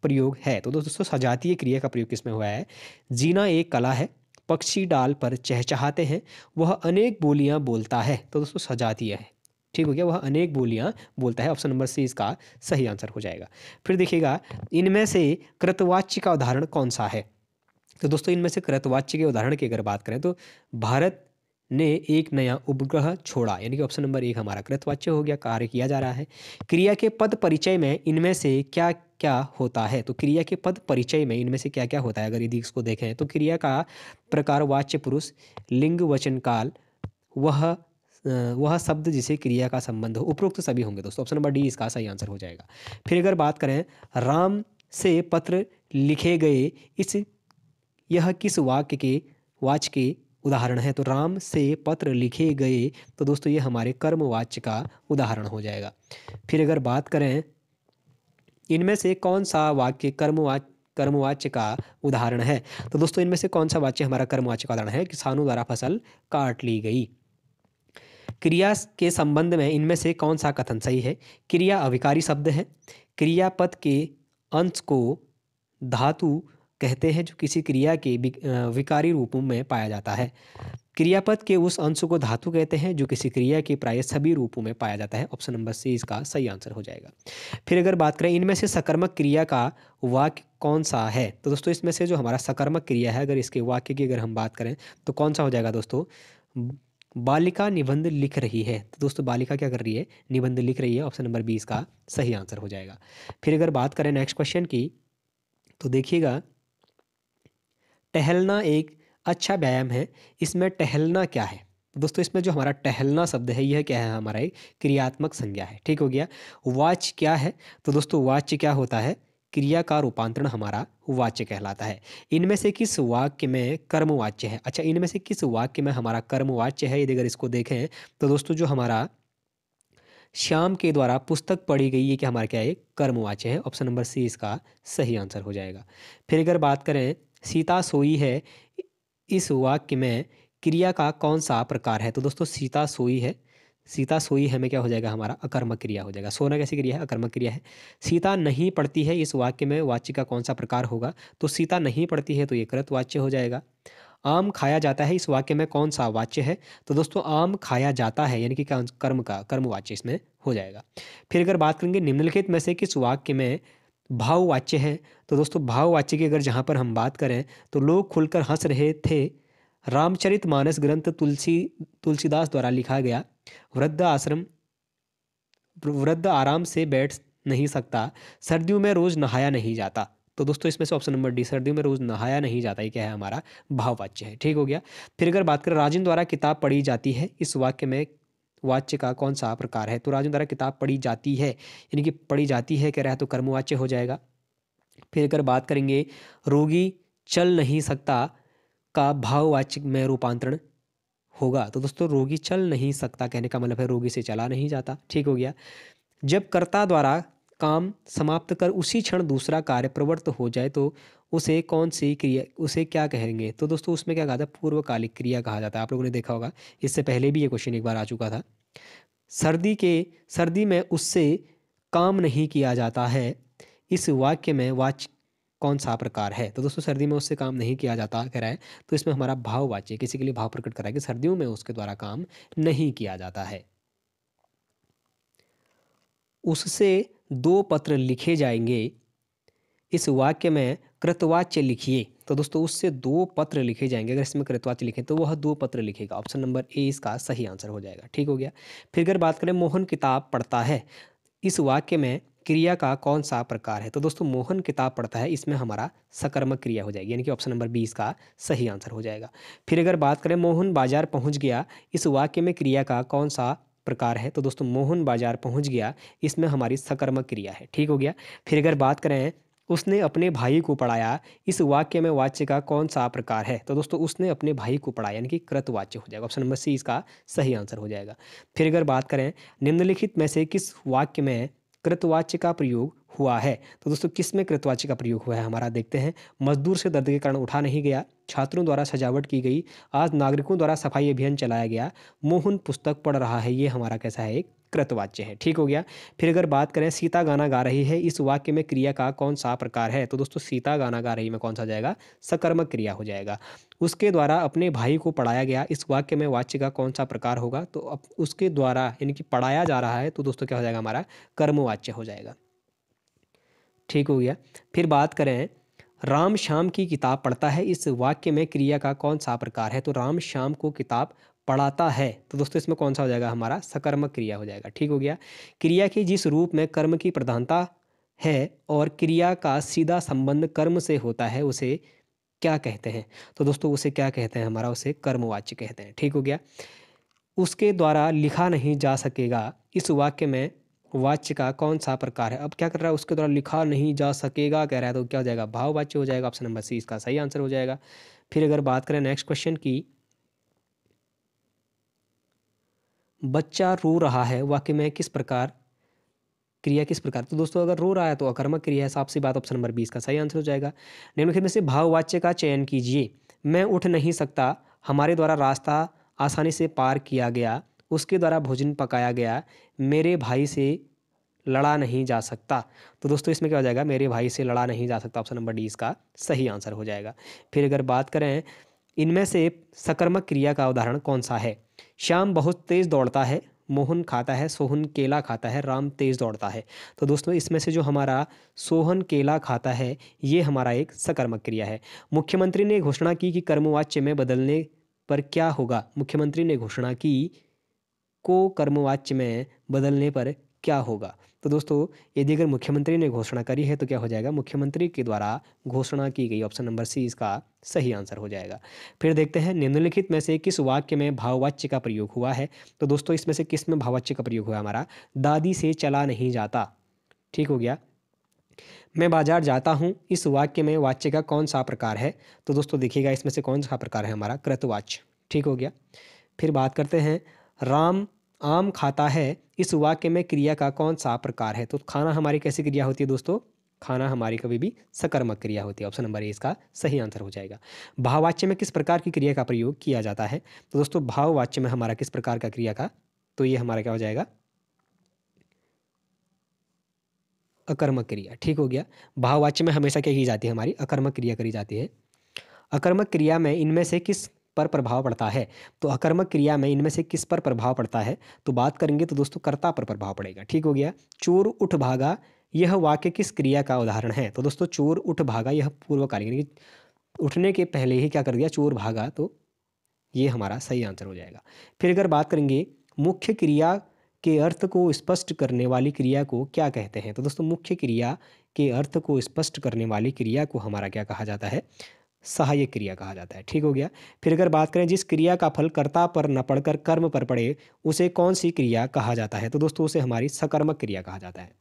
Speaker 1: प्रयोग है? तो दोस्तों सजातीय क्रिया का प्रयोग किसमें हुआ है? जीना एक कला है, पक्षी डाल पर चहचहाते हैं, वह अनेक बोलियां बोलता है। तो दोस्तों सजातीय है। ठीक हो गया, वह अनेक बोलियां बोलता है। ऑप्शन नंबर सी इसका सही आंसर हो जाएगा। फिर देखिएगा, इनमें से कृतवाच्य का उदाहरण कौन सा है? तो दोस्तों इनमें से कृतवाच्य के उदाहरण की अगर बात करें, तो भारत ने एक नया उपग्रह छोड़ा, यानी कि ऑप्शन नंबर 1 हमारा कृतवाच्य हो गया, कार्य किया जा रहा है। क्रिया के पद परिचय में इनमें से क्या क्या होता है? तो क्रिया के पद परिचय में इनमें से क्या क्या होता है? अगर यदि इसको देखें, तो क्रिया का प्रकार वाच्य पुरुष, लिंग वचन काल, वह शब्द जिसे क्रिया का संबंध हो, उपरोक्त सभी होंगे दोस्तों। ऑप्शन नंबर डी इसका सही आंसर हो जाएगा। फिर अगर बात करें, राम से पत्र लिखे गए, इस यह किस वाक्य के वाच्य के उदाहरण है? तो राम से पत्र लिखे गए, तो दोस्तों ये हमारे कर्मवाच्य का उदाहरण हो जाएगा। फिर अगर बात करें, इनमें से कौन सा वाक्य कर्मवाच्य का उदाहरण है? तो दोस्तों इनमें से कौन सा वाक्य हमारा कर्मवाच्य का उदाहरण है? किसानों द्वारा फसल काट ली गई। क्रिया के संबंध में इनमें से कौन सा कथन सही है? क्रिया अविकारी शब्द है, क्रियापद के अंश को धातु कहते हैं जो किसी क्रिया के विकारी रूपों में पाया जाता है। क्रियापद के उस अंश को धातु कहते हैं जो किसी क्रिया के प्राय सभी रूपों में पाया जाता है। ऑप्शन नंबर सी इसका सही आंसर हो जाएगा। फिर अगर बात करें, इनमें से सकर्मक क्रिया का वाक्य कौन सा है? तो दोस्तों इसमें से जो हमारा सकर्मक क्रिया है, अगर इसके वाक्य की अगर हम बात करें, तो कौन सा हो जाएगा दोस्तों? बालिका निबंध लिख रही है। तो दोस्तों बालिका क्या कर रही है? निबंध लिख रही है। ऑप्शन नंबर बी इसका सही आंसर हो जाएगा। फिर अगर बात करें नेक्स्ट क्वेश्चन की, तो देखिएगा, टहलना एक अच्छा व्यायाम है, इसमें टहलना क्या है? दोस्तों इसमें जो हमारा टहलना शब्द है, यह क्या है? हमारा एक क्रियात्मक संज्ञा है। ठीक हो गया। वाच्य क्या है? तो दोस्तों वाच्य क्या होता है? क्रिया का रूपांतरण हमारा वाच्य कहलाता है। इनमें से किस वाक्य में कर्मवाच्य है? अच्छा, इनमें से किस वाक्य में हमारा कर्मवाच्य है? यदि अगर इसको देखें, तो दोस्तों जो हमारा श्याम के द्वारा पुस्तक पढ़ी गई, ये क्या हमारा क्या है? कर्मवाच्य है। ऑप्शन नंबर सी इसका सही आंसर हो जाएगा। फिर अगर बात करें, सीता सोई है, इस वाक्य में क्रिया का कौन सा प्रकार है? तो दोस्तों सीता सोई है, सीता सोई है में क्या हो जाएगा? हमारा अकर्मक क्रिया हो जाएगा। सोना कैसी क्रिया है? अकर्मक क्रिया है। सीता नहीं पढ़ती है, इस वाक्य में वाच्य का कौन सा प्रकार होगा? तो सीता नहीं पढ़ती है, तो ये कृत वाच्य हो जाएगा। आम खाया जाता है, इस वाक्य में कौन सा वाच्य है? तो दोस्तों आम खाया जाता है, यानी कि कर्म वाच्य इसमें हो जाएगा। फिर अगर बात करेंगे, निम्नलिखित में से किस वाक्य में भाववाच्य है। तो दोस्तों भाववाच्य की अगर जहाँ पर हम बात करें तो लोग खुलकर हंस रहे थे। रामचरितमानस ग्रंथ तुलसीदास द्वारा लिखा गया। वृद्ध आश्रम वृद्ध आराम से बैठ नहीं सकता। सर्दियों में रोज नहाया नहीं जाता। तो दोस्तों इसमें से ऑप्शन नंबर डी, सर्दियों में रोज नहाया नहीं जाता, ये क्या है हमारा भाववाच्य है। ठीक हो गया। फिर अगर बात करें राजन द्वारा किताब पढ़ी जाती है, इस वाक्य में वाच्य का कौन सा प्रकार है? तो राजन द्वारा किताब पढ़ी जाती है, यानी कि पढ़ी जाती है कह रहा है, तो कर्मवाच्य हो जाएगा। फिर अगर बात करेंगे रोगी चल नहीं सकता का भाववाचक में रूपांतरण होगा। तो दोस्तों रोगी चल नहीं सकता कहने का मतलब है रोगी से चला नहीं जाता। ठीक हो गया। जब कर्ता द्वारा काम समाप्त कर उसी क्षण दूसरा कार्य प्रवृत्त हो जाए तो उसे कौन सी क्रिया, उसे क्या कहेंगे? तो दोस्तों उसमें क्या कहा था? पूर्वकालिक क्रिया कहा जाता है। आप लोगों ने देखा होगा, इससे पहले भी ये क्वेश्चन एक बार आ चुका था। सर्दी में उससे काम नहीं किया जाता है, इस वाक्य में वाच्य कौन सा प्रकार है? तो दोस्तों सर्दी में उससे काम नहीं किया जाता कह रहा है, तो इसमें हमारा भाववाच्य किसी के लिए भाव प्रकट कर रहा है कि सर्दियों में उसके द्वारा काम नहीं किया जाता है। उससे 2 पत्र लिखे जाएंगे, इस वाक्य में कृतवाच्य लिखिए। तो दोस्तों उससे 2 पत्र लिखे जाएंगे, अगर इसमें कृतवाच्य लिखें तो वह 2 पत्र लिखेगा। ऑप्शन नंबर ए इसका सही आंसर हो जाएगा। ठीक हो गया। फिर अगर बात करें मोहन किताब पढ़ता है, इस वाक्य में क्रिया का कौन सा प्रकार है? तो दोस्तों मोहन किताब पढ़ता है, इसमें हमारा सकर्मक क्रिया हो जाएगी, यानी कि ऑप्शन नंबर बी इसका सही आंसर हो जाएगा। फिर अगर बात करें मोहन बाजार पहुंच गया, इस वाक्य में क्रिया का कौन सा प्रकार है? तो दोस्तों मोहन बाजार पहुंच गया, इसमें हमारी सकर्मक क्रिया है। ठीक हो गया। फिर अगर बात करें उसने अपने भाई को पढ़ाया, इस वाक्य में वाच्य का कौन सा प्रकार है? तो दोस्तों उसने अपने भाई को पढ़ाया, यानी कि कृतवाच्य हो जाएगा। ऑप्शन नंबर सी इसका सही आंसर हो जाएगा। फिर अगर बात करें निम्नलिखित में से किस वाक्य में कृतवाच्य का प्रयोग हुआ है? तो दोस्तों किस में कृतवाच्य का प्रयोग हुआ है हमारा देखते हैं। मजदूर से दर्द के कारण उठा नहीं गया, छात्रों द्वारा सजावट की गई, आज नागरिकों द्वारा सफाई अभियान चलाया गया, मोहन पुस्तक पढ़ रहा है, ये हमारा कैसा है? एक कृतवाच्य है। ठीक हो गया। फिर अगर बात करें सीता गाना गा रही है, इस वाक्य में क्रिया का कौन सा प्रकार है? तो दोस्तों सीता गाना गा रही में कौन सा जाएगा? सकर्मक क्रिया हो जाएगा। उसके द्वारा अपने भाई को पढ़ाया गया, इस वाक्य में वाच्य का कौन सा प्रकार होगा? तो अब उसके द्वारा यानी कि पढ़ाया जा रहा है, तो दोस्तों क्या हो जाएगा हमारा? कर्मवाच्य हो जाएगा। ठीक हो गया। फिर बात करें राम श्याम की किताब पढ़ता है, इस वाक्य में क्रिया का कौन सा प्रकार है? तो राम श्याम को किताब पढ़ाता है, तो दोस्तों इसमें कौन सा हो जाएगा हमारा? सकर्मक क्रिया हो जाएगा। ठीक हो गया। क्रिया की जिस रूप में कर्म की प्रधानता है और क्रिया का सीधा संबंध कर्म से होता है, उसे क्या कहते हैं? तो दोस्तों उसे क्या कहते हैं हमारा? उसे कर्मवाच्य कहते हैं। ठीक हो गया। उसके द्वारा लिखा नहीं जा सकेगा, इस वाक्य में वाच्य का कौन सा प्रकार है? अब क्या कर रहा है? उसके द्वारा लिखा नहीं जा सकेगा कह रहा है, तो क्या हो जाएगा? भाववाच्य हो जाएगा। ऑप्शन नंबर सी इसका सही आंसर हो जाएगा। फिर अगर बात करें नेक्स्ट क्वेश्चन की, बच्चा रो रहा है, वाक्य में किस प्रकार क्रिया किस प्रकार? तो दोस्तों अगर रो रहा है तो अकर्मक क्रिया है, साफ सी बात। ऑप्शन नंबर 20 का सही आंसर हो जाएगा। निम्नलिखित में से भाववाच्य का चयन कीजिए। मैं उठ नहीं सकता, हमारे द्वारा रास्ता आसानी से पार किया गया, उसके द्वारा भोजन पकाया गया, मेरे भाई से लड़ा नहीं जा सकता। तो दोस्तों इसमें क्या हो जाएगा? मेरे भाई से लड़ा नहीं जा सकता। ऑप्शन नंबर डी इसका सही आंसर हो जाएगा। फिर अगर बात करें इनमें से सकर्मक क्रिया का उदाहरण कौन सा है? श्याम बहुत तेज दौड़ता है, मोहन खाता है, सोहन केला खाता है, राम तेज दौड़ता है। तो दोस्तों इसमें से जो हमारा सोहन केला खाता है, ये हमारा एक सकर्मक क्रिया है। मुख्यमंत्री ने घोषणा की कि कर्मवाच्य में बदलने पर क्या होगा? मुख्यमंत्री ने घोषणा की को कर्मवाच्य में बदलने पर क्या होगा? तो दोस्तों यदि अगर मुख्यमंत्री ने घोषणा करी है तो क्या हो जाएगा? मुख्यमंत्री के द्वारा घोषणा की गई। ऑप्शन नंबर सी इसका सही आंसर हो जाएगा। फिर देखते हैं निम्नलिखित में से किस वाक्य में भाववाच्य का प्रयोग हुआ है? तो दोस्तों इसमें से किस में भाववाच्य का प्रयोग हुआ हमारा? दादी से चला नहीं जाता। ठीक हो गया। मैं बाजार जाता हूँ, इस वाक्य में वाच्य का कौन सा प्रकार है? तो दोस्तों देखिएगा इसमें से कौन सा प्रकार है हमारा? कृतवाच्य। ठीक हो गया। फिर बात करते हैं राम आम खाता है, इस वाक्य में क्रिया का कौन सा प्रकार है? तो खाना हमारी कैसी क्रिया होती है दोस्तों? खाना हमारी कभी भी सकर्मक क्रिया होती है। ऑप्शन नंबर ए इसका सही आंसर हो जाएगा। भाववाच्य में किस प्रकार की क्रिया का प्रयोग किया जाता है? तो दोस्तों भाववाच्य में हमारा किस प्रकार का क्रिया का, तो ये हमारा क्या हो जाएगा? अकर्मक क्रिया। ठीक हो गया। भाववाच्य में हमेशा क्या की जाती है हमारी? अकर्मक क्रिया करी जाती है। अकर्मक क्रिया में इनमें से किस पर प्रभाव पड़ता है? तो अकर्मक क्रिया में इनमें से किस पर प्रभाव पड़ता है? तो बात करेंगे तो दोस्तों कर्ता पर प्रभाव पड़ेगा। ठीक हो गया। चोर उठ भागा, यह वाक्य किस क्रिया का उदाहरण है? तो दोस्तों चोर उठ भागा, यह पूर्वकालिक यानी कि उठने के पहले ही क्या कर दिया, चोर भागा, तो ये हमारा सही आंसर हो जाएगा। फिर अगर बात करेंगे मुख्य क्रिया के अर्थ को स्पष्ट करने वाली क्रिया को क्या कहते हैं? तो दोस्तों मुख्य क्रिया के अर्थ को स्पष्ट करने वाली क्रिया को हमारा क्या कहा जाता है? सहायक क्रिया कहा जाता है। ठीक हो गया। फिर अगर बात करें जिस क्रिया का फल कर्ता पर न पड़कर कर्म पर पड़े, उसे कौन सी क्रिया कहा जाता है? तो दोस्तों उसे हमारी सकर्मक क्रिया कहा जाता है।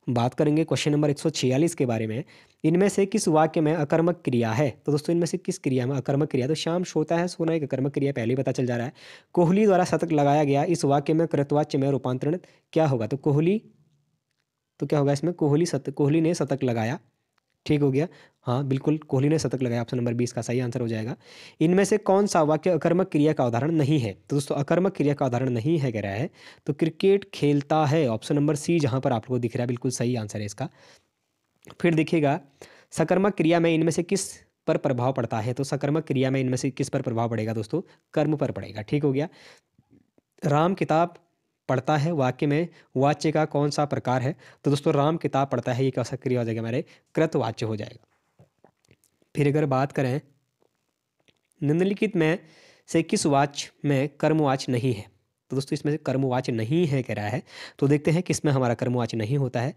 Speaker 1: बात करेंगे क्वेश्चन नंबर 146 के बारे में। इनमें से किस वाक्य में अकर्मक क्रिया है? तो दोस्तों इनमें से किस क्रिया में अकर्मक क्रिया? तो श्याम सोता है, सोना एक अकर्मक क्रिया, पहले ही पता चल जा रहा है। कोहली द्वारा शतक लगाया गया, इस वाक्य में कृतवाच्य में रूपांतरण क्या होगा? तो कोहली, तो क्या होगा इसमें? कोहली ने शतक लगाया। ठीक हो गया। हाँ, बिल्कुल कोहली ने शतक लगाया, ऑप्शन नंबर 20 का सही आंसर हो जाएगा। इनमें से कौन सा वाक्य अकर्मक क्रिया का उदाहरण नहीं है? तो दोस्तों अकर्मक क्रिया का उदाहरण नहीं है कह रहा है, तो क्रिकेट खेलता है, ऑप्शन नंबर सी जहाँ पर आपको दिख रहा है, बिल्कुल सही आंसर है इसका। फिर देखिएगा सकर्मक क्रिया में इनमें से किस पर प्रभाव पड़ता है? तो सकर्मक क्रिया में इनमें से किस पर प्रभाव पड़ेगा दोस्तों? कर्म पर पड़ेगा। ठीक हो गया। राम किताब पढ़ता है, वाक्य में वाच्य का कौन सा प्रकार है? तो दोस्तों राम किताब पढ़ता है, ये कैसा क्रिया हो जाएगा? हमारे कृतवाच्य हो जाएगा। फिर अगर बात करें निम्नलिखित में से किस वाच्य में कर्मवाच्य नहीं है? तो दोस्तों इसमें से कर्मवाच्य नहीं है कह रहा है, तो देखते हैं किसमें हमारा कर्मवाच्य नहीं होता है।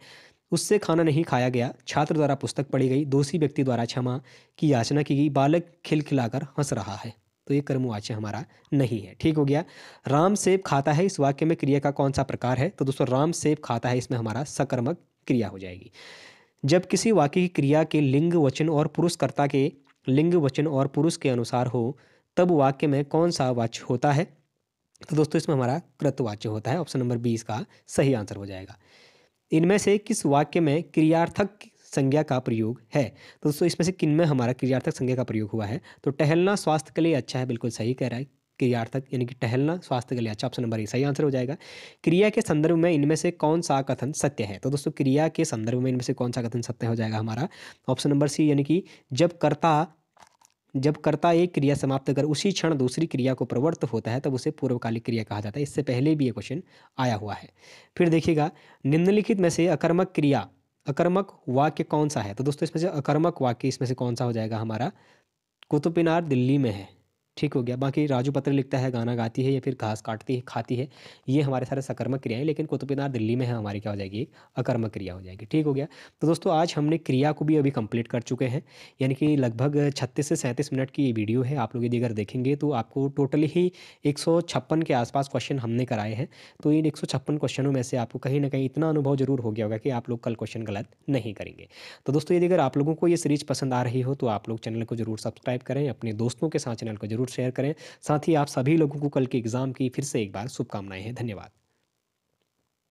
Speaker 1: उससे खाना नहीं खाया गया, छात्र द्वारा पुस्तक पढ़ी गई, दोषी व्यक्ति द्वारा क्षमा की याचना की गई, बालक खिलखिलाकर हंस रहा है, तो ये कर्मवाच्य हमारा नहीं है। ठीक हो गया। राम सेब खाता है, इस वाक्य में क्रिया का कौन सा प्रकार है? तो दोस्तों राम सेब खाता है, इसमें हमारा सकर्मक क्रिया हो जाएगी। जब किसी वाक्य की क्रिया के लिंग वचन और पुरुषकर्ता के लिंग वचन और पुरुष के अनुसार हो, तब वाक्य में कौन सा वाच्य होता है? तो दोस्तों इसमें हमारा कृतवाच्य होता है, ऑप्शन नंबर 20 का सही आंसर हो जाएगा। इनमें से किस वाक्य में क्रियार्थक संज्ञा का प्रयोग है? तो दोस्तों इसमें से किन में हमारा क्रियार्थक संज्ञा का प्रयोग हुआ है? तो टहलना स्वास्थ्य के लिए अच्छा है, बिल्कुल सही कह रहा है। क्रियार्थक यानी कि टहलना स्वास्थ्य के लिए अच्छा, ऑप्शन नंबर ए सही आंसर हो जाएगा। क्रिया के संदर्भ में इनमें से कौन सा कथन सत्य है? तो दोस्तों क्रिया के संदर्भ में इनमें से कौन सा कथन सत्य हो जाएगा हमारा? ऑप्शन नंबर सी, यानी कि जब कर्ता एक क्रिया समाप्त कर उसी क्षण दूसरी क्रिया को प्रवृत्त होता है, तब उसे पूर्वकालिक क्रिया कहा जाता है। इससे पहले भी ये क्वेश्चन आया हुआ है। फिर देखिएगा निम्नलिखित में से अकर्मक वाक्य कौन सा है? तो दोस्तों इसमें से अकर्मक वाक्य इसमें से कौन सा हो जाएगा हमारा? कुतुब मीनार दिल्ली में है। ठीक हो गया। बाकी राजू पत्र लिखता है, गाना गाती है, या फिर घास काटती है, खाती है, ये हमारे सारे सकर्मक क्रियाएं, लेकिन कुतुब मीनार दिल्ली में है हमारी क्या हो जाएगी? एक अकर्मक क्रिया हो जाएगी। ठीक हो गया। तो दोस्तों आज हमने क्रिया को भी अभी कंप्लीट कर चुके हैं, यानी कि लगभग 36 से 37 मिनट की ये वीडियो है। आप लोग यदि अगर देखेंगे तो आपको टोटली ही 156 के आसपास क्वेश्चन हमने कराए हैं। तो इन 156 क्वेश्चनों में से आपको कहीं ना कहीं इतना अनुभव जरूर हो गया होगा कि आप लोग कल क्वेश्चन गलत नहीं करेंगे। तो दोस्तों यदि अगर आप लोगों को ये सीरीज पसंद आ रही हो तो आप लोग चैनल को जरूर सब्सक्राइब करें, अपने दोस्तों के साथ चैनल को जरूर शेयर करें। साथ ही आप सभी लोगों को कल के एग्ज़ाम की फिर से एक बार शुभकामनाएं हैं। धन्यवाद।